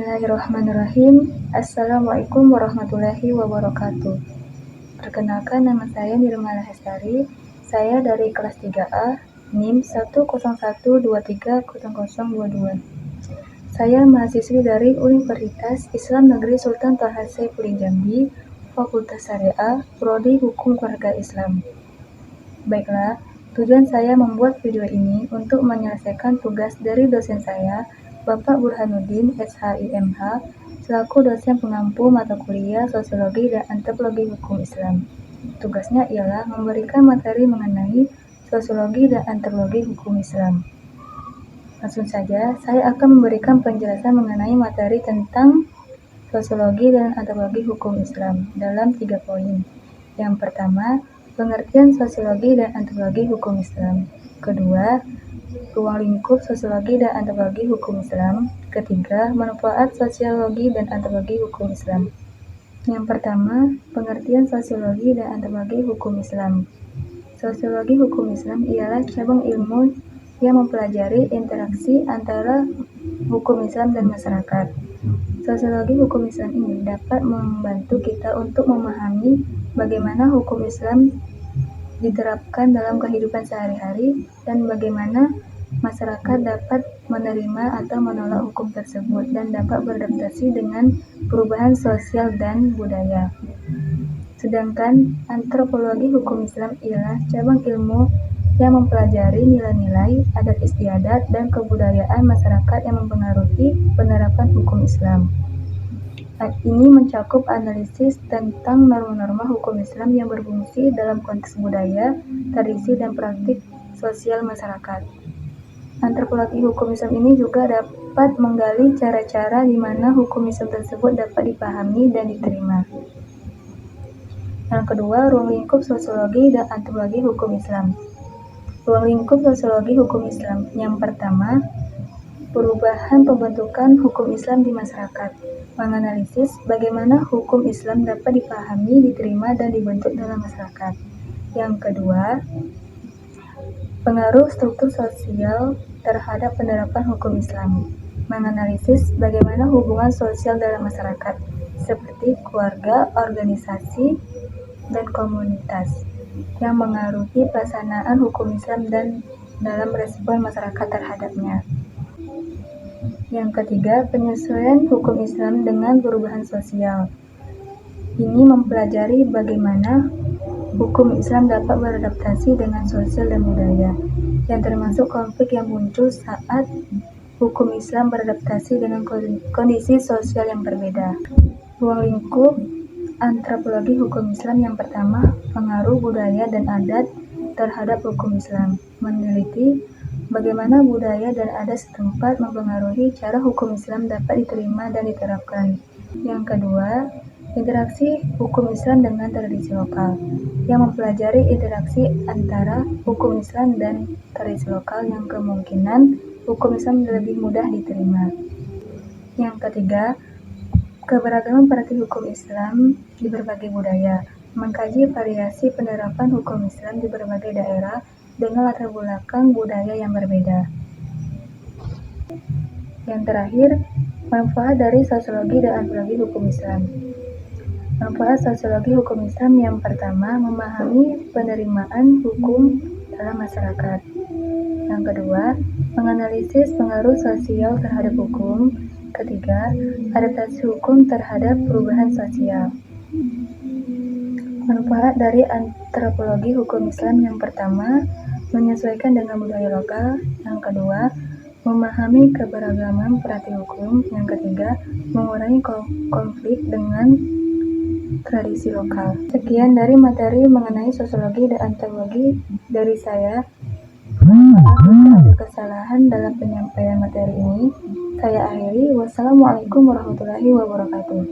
Bismillahirrahmanirrahim. Assalamualaikum warahmatullahi wabarakatuh. Perkenalkan, nama saya Nirmala Hestari. Saya dari kelas 3A, NIM 101230022. Saya mahasiswi dari Universitas Islam Negeri Sultan Toha Saifuddin Jambi, Fakultas Syariah, Prodi Hukum Keluarga Islam. Baiklah, tujuan saya membuat video ini untuk menyelesaikan tugas dari dosen saya, Bapak Burhanuddin, SHIMH, selaku dosen pengampu mata kuliah Sosiologi dan Antropologi Hukum Islam. Tugasnya ialah memberikan materi mengenai Sosiologi dan Antropologi Hukum Islam. Langsung saja, saya akan memberikan penjelasan mengenai materi tentang Sosiologi dan Antropologi Hukum Islam dalam 3 poin. Yang pertama, pengertian Sosiologi dan Antropologi Hukum Islam. Kedua, ruang lingkup Sosiologi dan Antropologi Hukum Islam. Ketiga, manfaat Sosiologi dan Antropologi Hukum Islam. Yang pertama, pengertian Sosiologi dan Antropologi Hukum Islam. Sosiologi Hukum Islam ialah cabang ilmu yang mempelajari interaksi antara hukum Islam dan masyarakat. Sosiologi hukum Islam ini dapat membantu kita untuk memahami bagaimana hukum Islam diterapkan dalam kehidupan sehari-hari dan bagaimana masyarakat dapat menerima atau menolak hukum tersebut dan dapat beradaptasi dengan perubahan sosial dan budaya. Sedangkan antropologi hukum Islam ialah cabang ilmu yang mempelajari nilai-nilai, adat istiadat, dan kebudayaan masyarakat yang mempengaruhi penerapan hukum Islam. Ini mencakup analisis tentang norma-norma hukum Islam yang berfungsi dalam konteks budaya, tradisi, dan praktik sosial masyarakat. Antropologi hukum Islam ini juga dapat menggali cara-cara di mana hukum Islam tersebut dapat dipahami dan diterima. Yang kedua, ruang lingkup Sosiologi dan Antropologi Hukum Islam. Ruang lingkup Sosiologi Hukum Islam. Yang pertama, perubahan pembentukan hukum Islam di masyarakat. Menganalisis bagaimana hukum Islam dapat dipahami, diterima, dan dibentuk dalam masyarakat. Yang kedua, pengaruh struktur sosial terhadap penerapan hukum Islam. Menganalisis bagaimana hubungan sosial dalam masyarakat, seperti keluarga, organisasi, dan komunitas, yang mengaruhi pelaksanaan hukum Islam dan dalam respon masyarakat terhadapnya. Yang ketiga, penyesuaian hukum Islam dengan perubahan sosial. Ini mempelajari bagaimana hukum Islam dapat beradaptasi dengan sosial dan budaya, yang termasuk konflik yang muncul saat hukum Islam beradaptasi dengan kondisi sosial yang berbeda. Ruang lingkup antropologi hukum Islam. Yang pertama, pengaruh budaya dan adat terhadap hukum Islam. Meneliti bagaimana budaya dan adat setempat mempengaruhi cara hukum Islam dapat diterima dan diterapkan. Yang kedua, interaksi hukum Islam dengan tradisi lokal, yang mempelajari interaksi antara hukum Islam dan tradisi lokal yang kemungkinan hukum Islam lebih mudah diterima. Yang ketiga, keberagaman praktik hukum Islam di berbagai budaya, mengkaji variasi penerapan hukum Islam di berbagai daerah dengan latar belakang budaya yang berbeda. Yang terakhir, manfaat dari Sosiologi dan Antropologi Hukum Islam. Manfaat Sosiologi Hukum Islam. Yang pertama, memahami penerimaan hukum dalam masyarakat. Yang kedua, menganalisis pengaruh sosial terhadap hukum. Ketiga, adaptasi hukum terhadap perubahan sosial. Manfaat dari antropologi hukum Islam. Yang pertama, menyesuaikan dengan budaya lokal. Yang kedua, memahami keberagaman praktik hukum. Yang ketiga, mengurangi konflik dengan tradisi lokal. Sekian dari materi mengenai sosiologi dan antropologi dari saya. Maaf jika ada kesalahan dalam penyampaian materi ini. Saya akhiri. Wassalamualaikum warahmatullahi wabarakatuh.